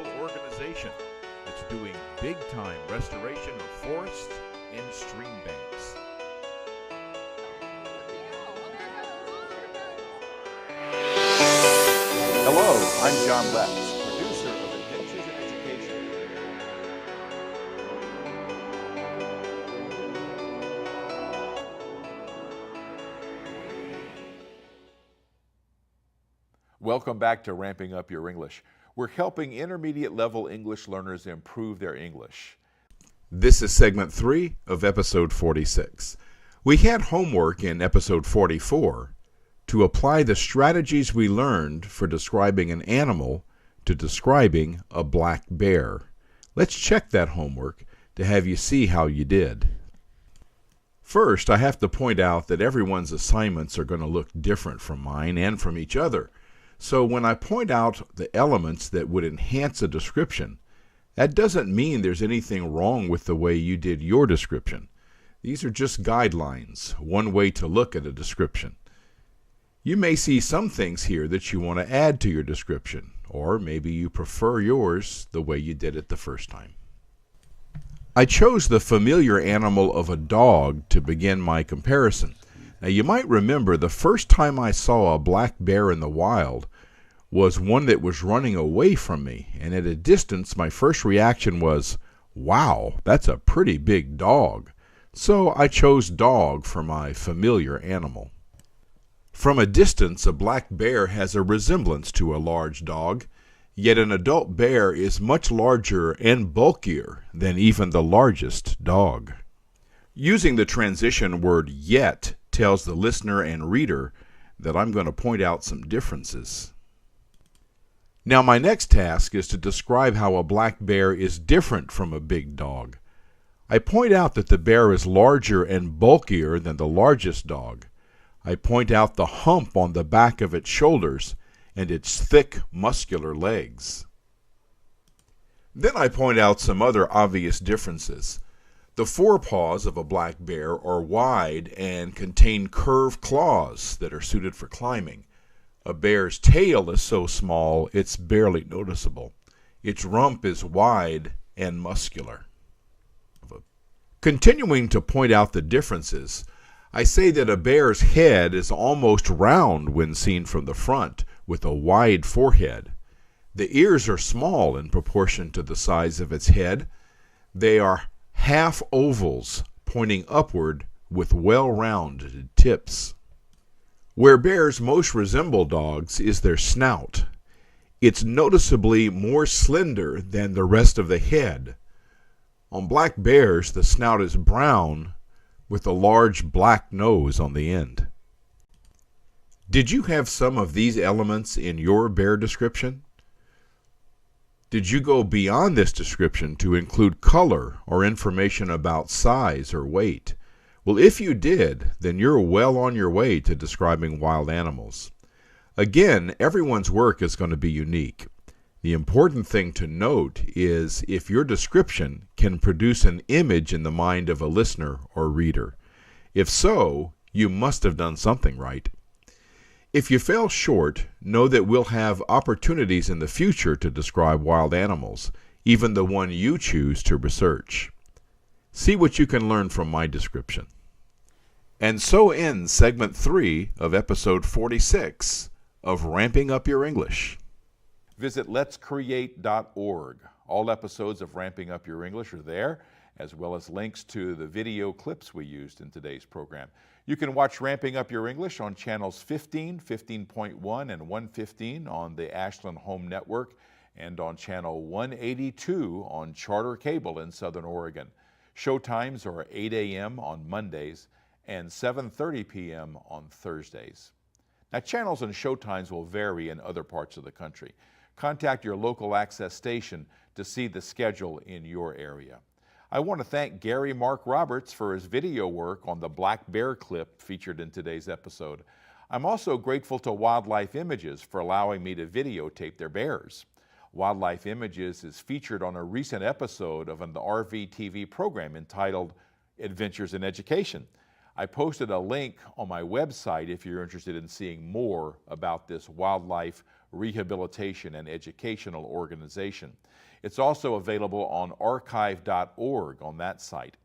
local organization that's doing big-time restoration of forests and stream banks. Hello, I'm John Letz, producer of Adventures in Education. Welcome back to Ramping Up Your English. We're helping intermediate level English learners improve their English. This is segment 3 of episode 46. We had homework in episode 44 to apply the strategies we learned for describing an animal to describing a black bear. Let's check that homework to have you see how you did. First, I have to point out that everyone's assignments are going to look different from mine and from each other. So when I point out the elements that would enhance a description, that doesn't mean there's anything wrong with the way you did your description. These are just guidelines, one way to look at a description. You may see some things here that you want to add to your description, or maybe you prefer yours the way you did it the first time. I chose the familiar animal of a dog to begin my comparison. Now you might remember the first time I saw a black bear in the wild was one that was running away from me, and at a distance my first reaction was, wow, that's a pretty big dog. So I chose dog for my familiar animal. From a distance, a black bear has a resemblance to a large dog, yet an adult bear is much larger and bulkier than even the largest dog. Using the transition word yet tells the listener and reader that I'm going to point out some differences. Now my next task is to describe how a black bear is different from a big dog. I point out that the bear is larger and bulkier than the largest dog. I point out the hump on the back of its shoulders and its thick, muscular legs. Then I point out some other obvious differences. The forepaws of a black bear are wide and contain curved claws that are suited for climbing. A bear's tail is so small it's barely noticeable. Its rump is wide and muscular. Continuing to point out the differences, I say that a bear's head is almost round when seen from the front, with a wide forehead. The ears are small in proportion to the size of its head. They are half ovals, pointing upward with well-rounded tips. Where bears most resemble dogs is their snout. It's noticeably more slender than the rest of the head. On black bears, the snout is brown, with a large black nose on the end. Did you have some of these elements in your bear description? Did you go beyond this description to include color or information about size or weight? Well, if you did, then you're well on your way to describing wild animals. Again, everyone's work is going to be unique. The important thing to note is if your description can produce an image in the mind of a listener or reader. If so, you must have done something right. If you fell short, know that we'll have opportunities in the future to describe wild animals, even the one you choose to research. See what you can learn from my description. And so ends segment 3 of episode 46 of Ramping Up Your English. Visit letscreate.org. All episodes of Ramping Up Your English are there, as well as links to the video clips we used in today's program. You can watch Ramping Up Your English on channels 15, 15.1, and 115 on the Ashland Home Network, and on channel 182 on Charter Cable in Southern Oregon. Show times are 8 a.m. on Mondays and 7:30 p.m. on Thursdays. Now, channels and show times will vary in other parts of the country. Contact your local access station to see the schedule in your area. I want to thank Gary Mark Roberts for his video work on the black bear clip featured in today's episode. I'm also grateful to Wildlife Images for allowing me to videotape their bears. Wildlife Images is featured on a recent episode of an RV TV program entitled Adventures in Education. I posted a link on my website if you're interested in seeing more about this wildlife rehabilitation and educational organization. It's also available on archive.org on that site.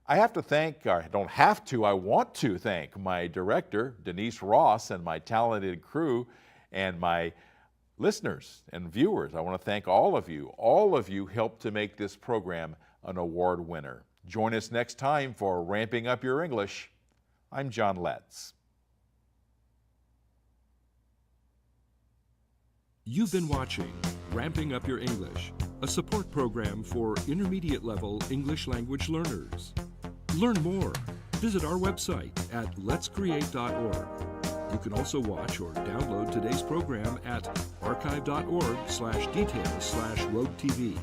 I have to thank, I don't have to, I want to thank my director, Denise Ross, and my talented crew, and my listeners and viewers. I want to thank all of you. All of you helped to make this program an award winner. Join us next time for Ramping Up Your English. I'm John Letz. You've been watching Ramping Up Your English, a support program for intermediate level English language learners. Learn more. Visit our website at letscreate.org. You can also watch or download today's program at archive.org/details/roadtv.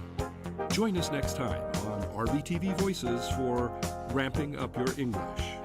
Join us next time on RBTV Voices for Ramping Up Your English.